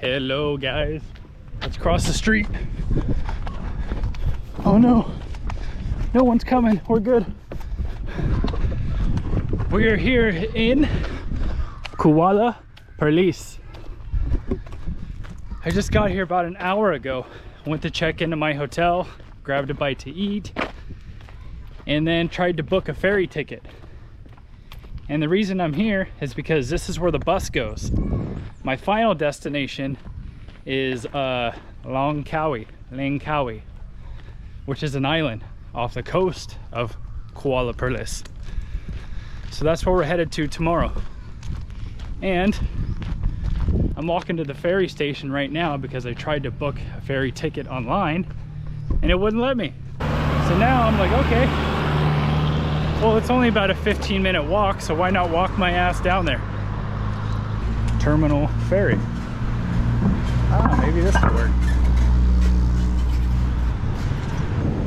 Hello guys, let's cross the street. Oh no, no one's coming, we're good. We are here in Kuala, Perlis. I just got here about an hour ago. Went to check into my hotel, grabbed a bite to eat, and then tried to book a ferry ticket. And the reason I'm here is because this is where the bus goes. My final destination is Langkawi, which is an island off the coast of Kuala, Perlis. So that's where we're headed to tomorrow. And I'm walking to the ferry station right now because I tried to book a ferry ticket online and it wouldn't let me. So now I'm like, okay, well, it's only about a 15-minute walk, so why not walk my ass down there? Terminal ferry. Ah, maybe this will work.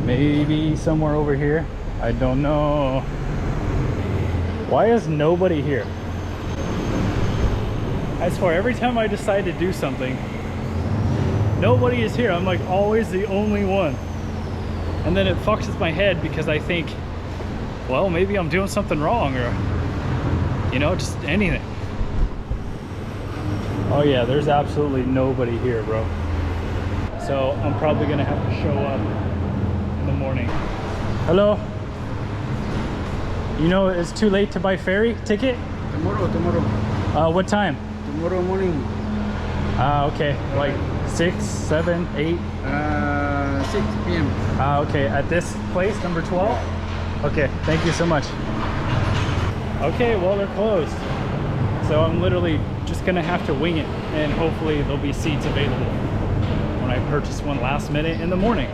Maybe somewhere over here. I don't know. Why is nobody here? I swear, every time I decide to do something, nobody is here. I'm like always the only one. And then it fucks with my head because I think, well, maybe I'm doing something wrong, or, you know, just anything. Oh yeah, there's absolutely nobody here, bro. So I'm probably gonna have to show up in the morning. Hello? You know it's too late to buy ferry ticket? Tomorrow. What time? Tomorrow morning. Okay, like 6, 7, 8? 6 p.m. Okay, at this place, number 12? Okay, thank you so much. Okay, well, they're closed. So I'm literally just gonna have to wing it, and hopefully there'll be seats available when I purchase one last minute in the morning.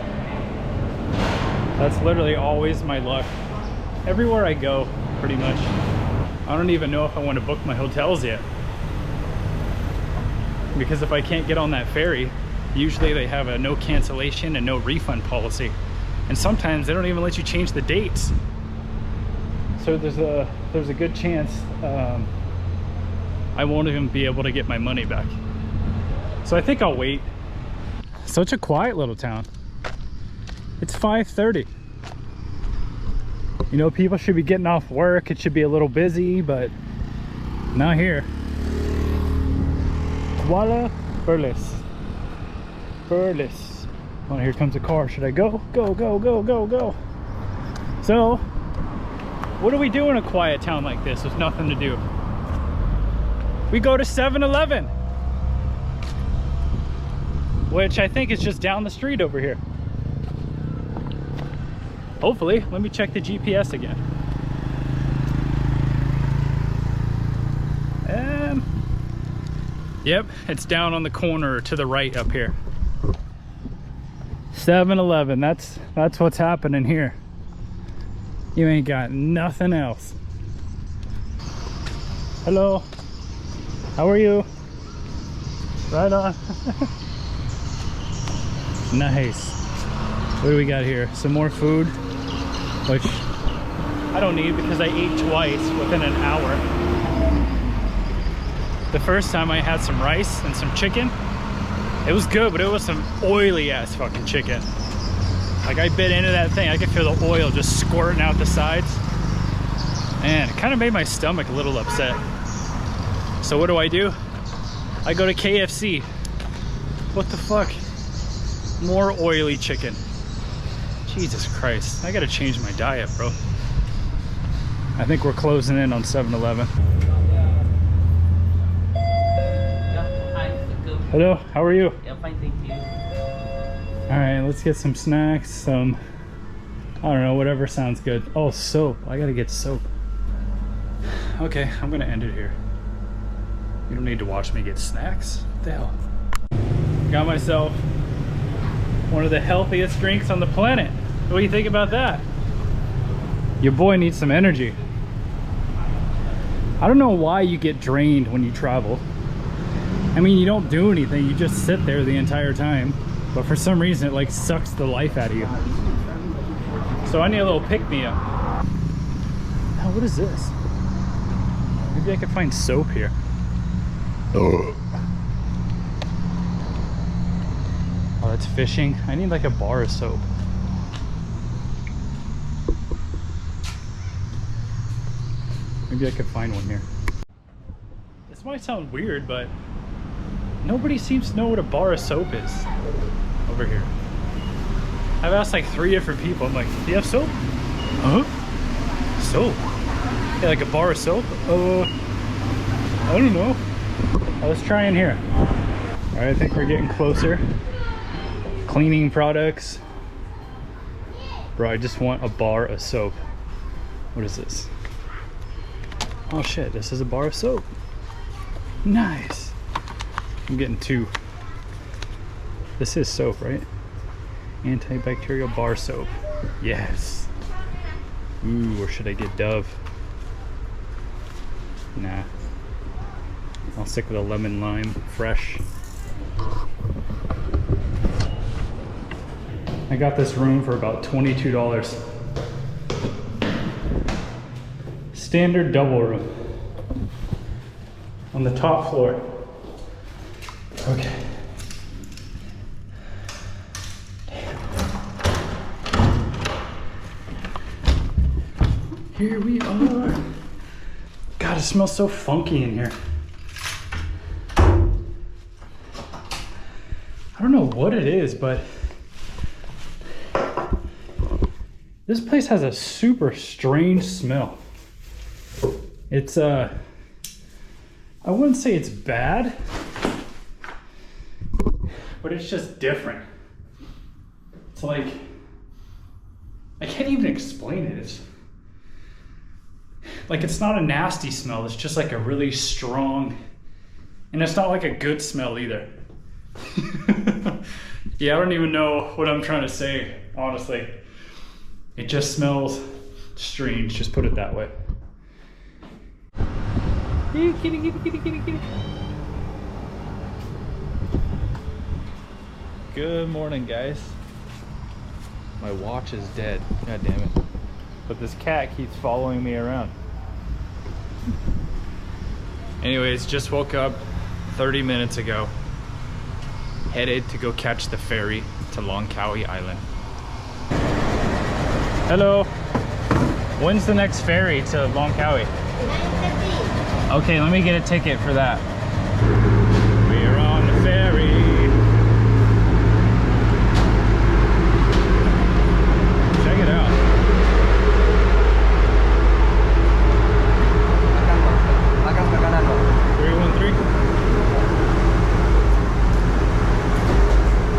That's literally always my luck. Everywhere I go, pretty much. I don't even know if I want to book my hotels yet. Because if I can't get on that ferry, usually they have a no cancellation and no refund policy. And sometimes they don't even let you change the dates. So there's a good chance I won't even be able to get my money back. So I think I'll wait. Such a quiet little town. It's 5:30. You know, people should be getting off work. It should be a little busy, but not here. Kuala, Perlis. Perlis. Oh, here comes a car. Should I go? Go, go, go, go, go. So, what do we do in a quiet town like this with nothing to do? We go to 7-Eleven, which I think is just down the street over here. Hopefully. Let me check the GPS again. Yep, it's down on the corner to the right up here. 7-Eleven, that's what's happening here. You ain't got nothing else. Hello, how are you? Right on. Nice. What do we got here? Some more food, which I don't need because I ate twice within an hour. The first time I had some rice and some chicken. It was good, but it was some oily ass fucking chicken. Like, I bit into that thing, I could feel the oil just squirting out the sides. And it kind of made my stomach a little upset. So what do? I go to KFC. What the fuck? More oily chicken. Jesus Christ, I gotta change my diet, bro. I think we're closing in on 7-Eleven. Hello, how are you? Yeah, fine, thank you. All right, let's get some snacks, some, I don't know, whatever sounds good. Oh, soap, I gotta get soap. Okay, I'm gonna end it here. You don't need to watch me get snacks. What the hell? Got myself one of the healthiest drinks on the planet. What do you think about that? Your boy needs some energy. I don't know why you get drained when you travel. I mean, you don't do anything, you just sit there the entire time. But for some reason, it like sucks the life out of you. So I need a little pick-me-up. Now, what is this? Maybe I could find soap here. it's fishing. I need like a bar of soap. Maybe I could find one here. This might sound weird, but nobody seems to know what a bar of soap is over here. I've asked like 3 different people. I'm like, do you have soap? Soap? Yeah, like a bar of soap? I don't know. Let's try in here. All right, I think we're getting closer. Cleaning products. Bro, I just want a bar of soap. What is this? Oh shit, this is a bar of soap. Nice. I'm getting 2. This is soap, right? Antibacterial bar soap. Yes. Ooh, or should I get Dove? Nah. I'll stick with a lemon lime fresh. I got this room for about $22. Standard double room. On the top floor. Okay. Here we are. God, it smells so funky in here. I don't know what it is, but this place has a super strange smell. It's I wouldn't say it's bad, but it's just different. It's like, I can't even explain it. It's like, it's not a nasty smell. It's just like a really strong, and it's not like a good smell either. Yeah, I don't even know what I'm trying to say, honestly. It just smells strange, just put it that way. Kitty. Good morning, guys. My watch is dead. God damn it. But this cat keeps following me around. Anyways, just woke up 30 minutes ago. Headed to go catch the ferry to Langkawi Island. Hello. When's the next ferry to Langkawi? 9:30. Okay, let me get a ticket for that. We're on the ferry. Check it out. Makan makanan. 313.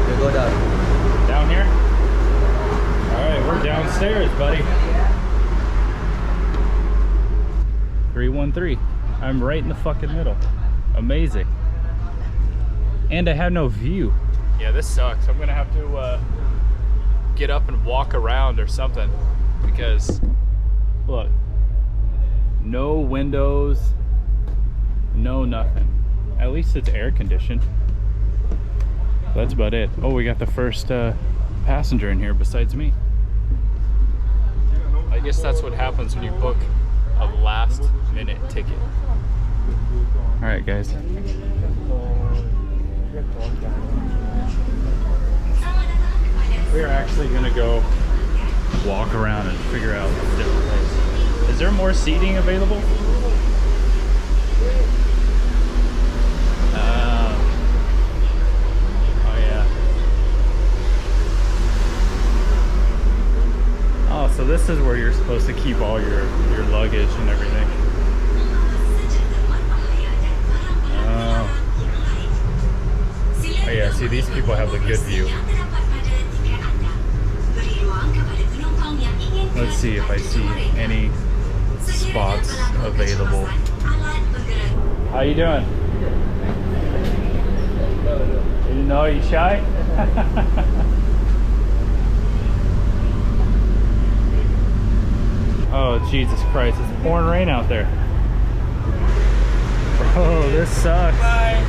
You go down. Down here? Alright, we're downstairs, buddy. 313. I'm right in the fucking middle. Amazing. And I have no view. Yeah, this sucks. I'm gonna have to get up and walk around or something, because look, no windows, no nothing. At least it's air conditioned. That's about it. Oh, we got the first passenger in here besides me. I guess that's what happens when you book a last minute ticket. All right, guys. We're actually gonna go walk around and figure out a different place. Is there more seating available? Oh yeah. Oh, so this is where you're supposed to keep all your luggage and everything. Oh yeah, see, these people have the good view. Let's see if I see any spots available. How you doing? You didn't know, you shy? Oh, Jesus Christ, it's pouring rain out there. Bro, this sucks. Bye.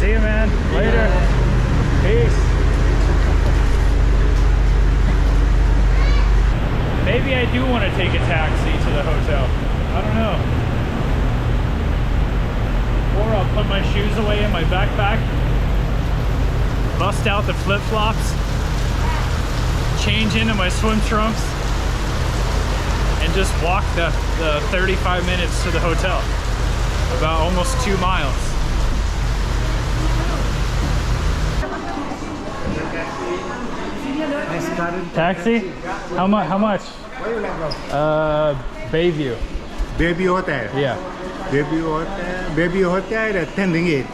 See you, man. Later. Peace. Maybe I do want to take a taxi to the hotel. I don't know. Or I'll put my shoes away in my backpack. Bus bust out the flip-flops, change into my swim trunks, and just walk the 35 minutes to the hotel. About almost 2 miles. Taxi? How much? How much? Bayview. Baby hotel. Yeah. Baby hotel. Baby hotel. The 10 ringgit.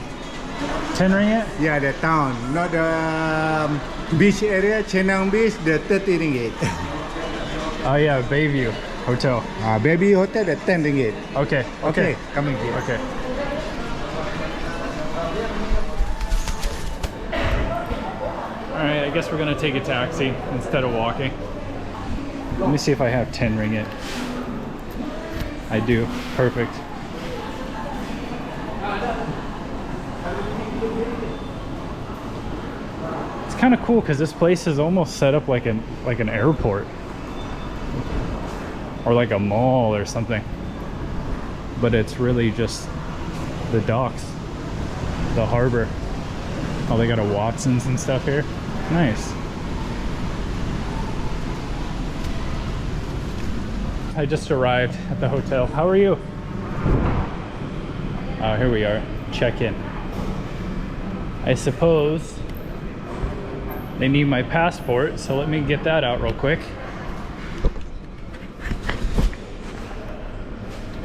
10 ringgit? Yeah, the town, not the beach area. Chenang Beach. The 30 ringgit. Oh yeah, Bayview Hotel. Baby hotel. The 10 ringgit. Okay. Okay. Coming here. Okay. All right, I guess we're gonna take a taxi instead of walking. Let me see if I have 10 ringgit. I do. Perfect. It's kind of cool because this place is almost set up like an airport or like a mall or something, but it's really just the docks, the harbor. Oh, they got a Watson's and stuff here. Nice. I just arrived at the hotel. How are you? Here we are. Check in. I suppose they need my passport, so let me get that out real quick.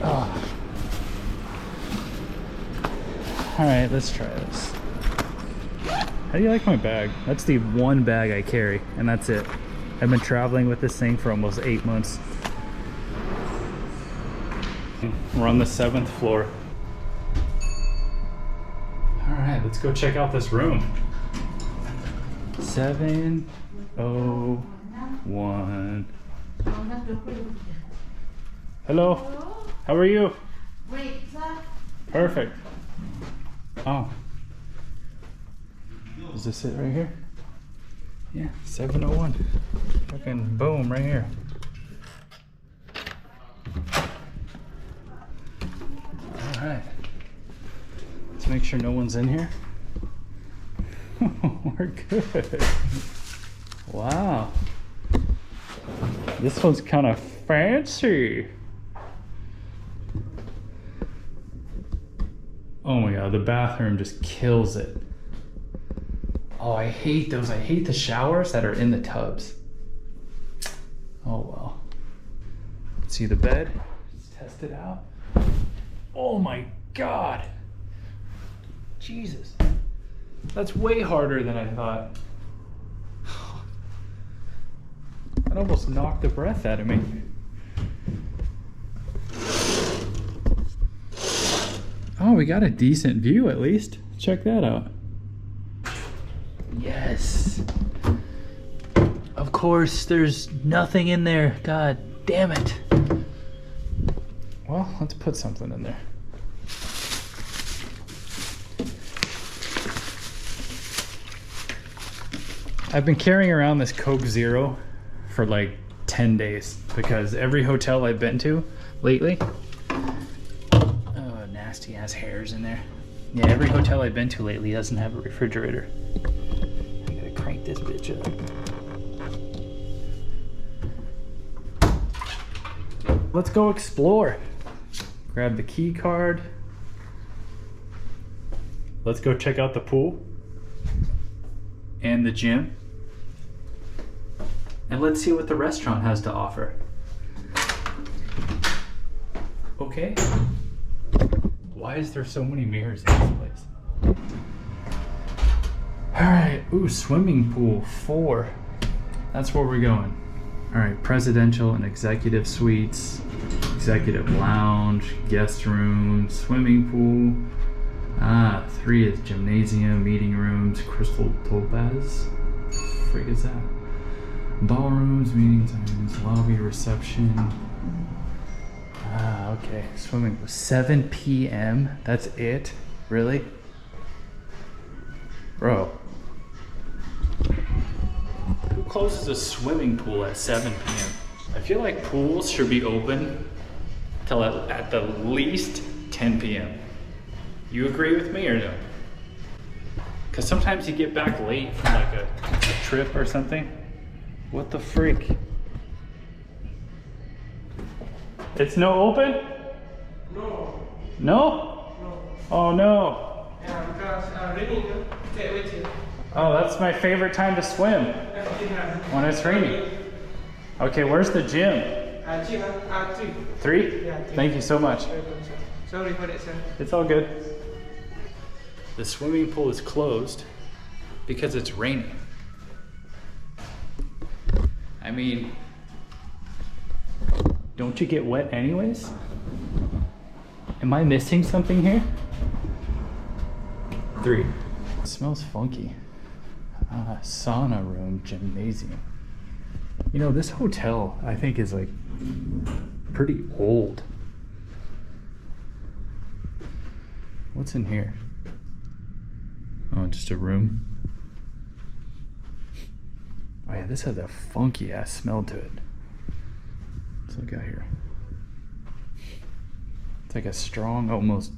Oh. All right, let's try this. How do you like my bag? That's the one bag I carry, and that's it. I've been traveling with this thing for almost 8 months. We're on the 7th floor. All right, let's go check out this room. 701. Hello. How are you? Great, sir. Perfect. Oh. Is this it right here? Yeah, 701. Fucking boom, right here. All right. Let's make sure no one's in here. We're good. Wow. This one's kind of fancy. Oh my God, the bathroom just kills it. Oh, I hate those. I hate the showers that are in the tubs. Oh well. Let's see the bed. Let's test it out. Oh my God. Jesus. That's way harder than I thought. That almost knocked the breath out of me. Oh, we got a decent view at least. Check that out. Yes. Of course, there's nothing in there. God damn it. Well, let's put something in there. I've been carrying around this Coke Zero for like 10 days because every hotel I've been to lately, oh, nasty ass hairs in there. Yeah, every hotel I've been to lately doesn't have a refrigerator. I gotta crank this bitch up. Let's go explore. Grab the key card. Let's go check out the pool and the gym. And let's see what the restaurant has to offer. Okay. Why is there so many mirrors in this place? All right, ooh, swimming pool 4. That's where we're going. All right, presidential and executive suites, executive lounge, guest room, swimming pool. 3 is gymnasium, meeting rooms, crystal topaz. What the frig is that? Ballrooms, meeting times, lobby, reception. Okay, swimming pool, 7 p.m. That's it? Really? Bro. Who closes a swimming pool at 7 p.m.? I feel like pools should be open till at the least 10 p.m. You agree with me or no? Because sometimes you get back late from like a trip or something. What the freak? It's no open? No. No? No. Oh no. Yeah, because raining. Oh, that's my favorite time to swim. When it's raining. Okay, where's the gym? Three. 3? Yeah, 3. Thank you so much. Sorry for that, sir. It's all good. The swimming pool is closed because it's raining. I mean, don't you get wet anyways? Am I missing something here? 3. It smells funky. Sauna room, gymnasium. You know, this hotel I think is like pretty old. What's in here? Oh, just a room. Oh yeah, this has a funky ass smell to it. Let's look out here. It's like a strong, almost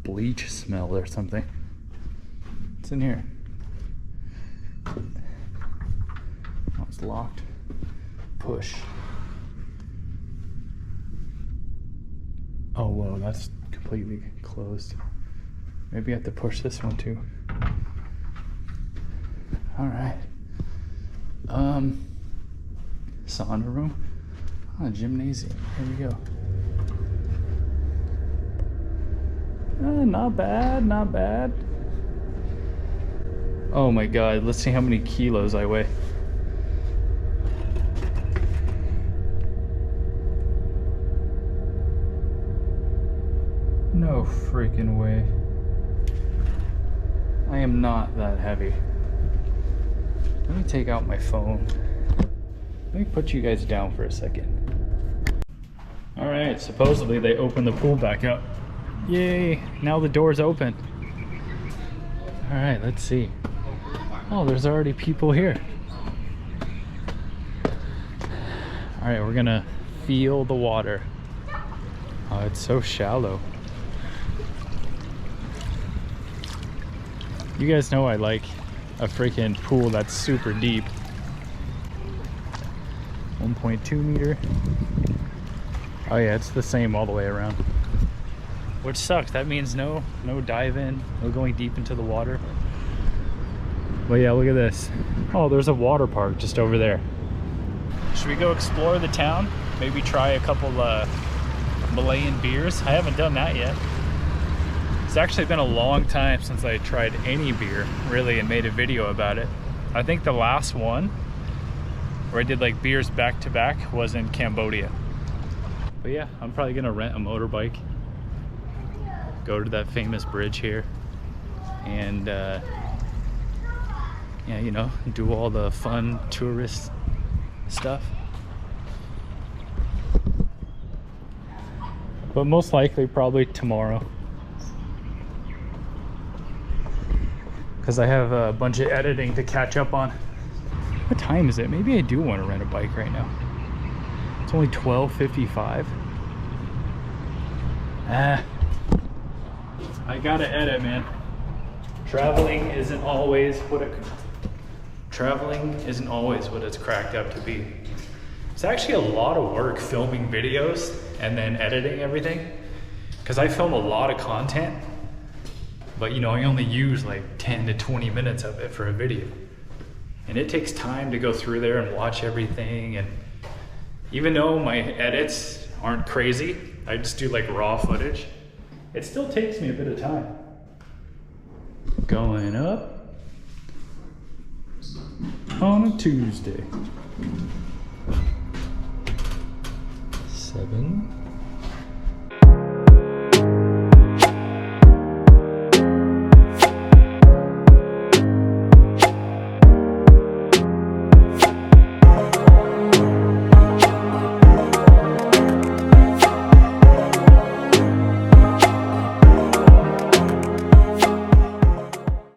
bleach smell or something. What's in here? Oh, it's locked. Push. Oh, whoa, that's completely closed. Maybe I have to push this one too. All right. Sauna room. Oh, gymnasium. Here we go. Not bad, not bad. Oh my God, let's see how many kilos I weigh. No freaking way. I am not that heavy. Let me take out my phone. Let me put you guys down for a second. All right, supposedly they opened the pool back up. Yay, now the door's open. All right, let's see. Oh, there's already people here. All right, we're gonna feel the water. Oh, it's so shallow. You guys know I like a freaking pool that's super deep. 1.2 meter. Oh yeah, it's the same all the way around. Which sucks. That means no diving, no going deep into the water. But yeah, look at this. Oh, there's a water park just over there. Should we go explore the town? Maybe try a couple Malayan beers? I haven't done that yet. It's actually been a long time since I tried any beer, really, and made a video about it. I think the last one, where I did like beers back to back, was in Cambodia. But yeah, I'm probably gonna rent a motorbike, go to that famous bridge here, and yeah, you know, do all the fun tourist stuff. But most likely probably tomorrow, because I have a bunch of editing to catch up on. What time is it? Maybe I do want to rent a bike right now. It's only 12:55. I gotta edit, man. Traveling isn't always what it's cracked up to be. It's actually a lot of work filming videos and then editing everything, because I film a lot of content, but you know, I only use like 10 to 20 minutes of it for a video. And it takes time to go through there and watch everything. And even though my edits aren't crazy, I just do like raw footage, it still takes me a bit of time. Going up on a Tuesday. 7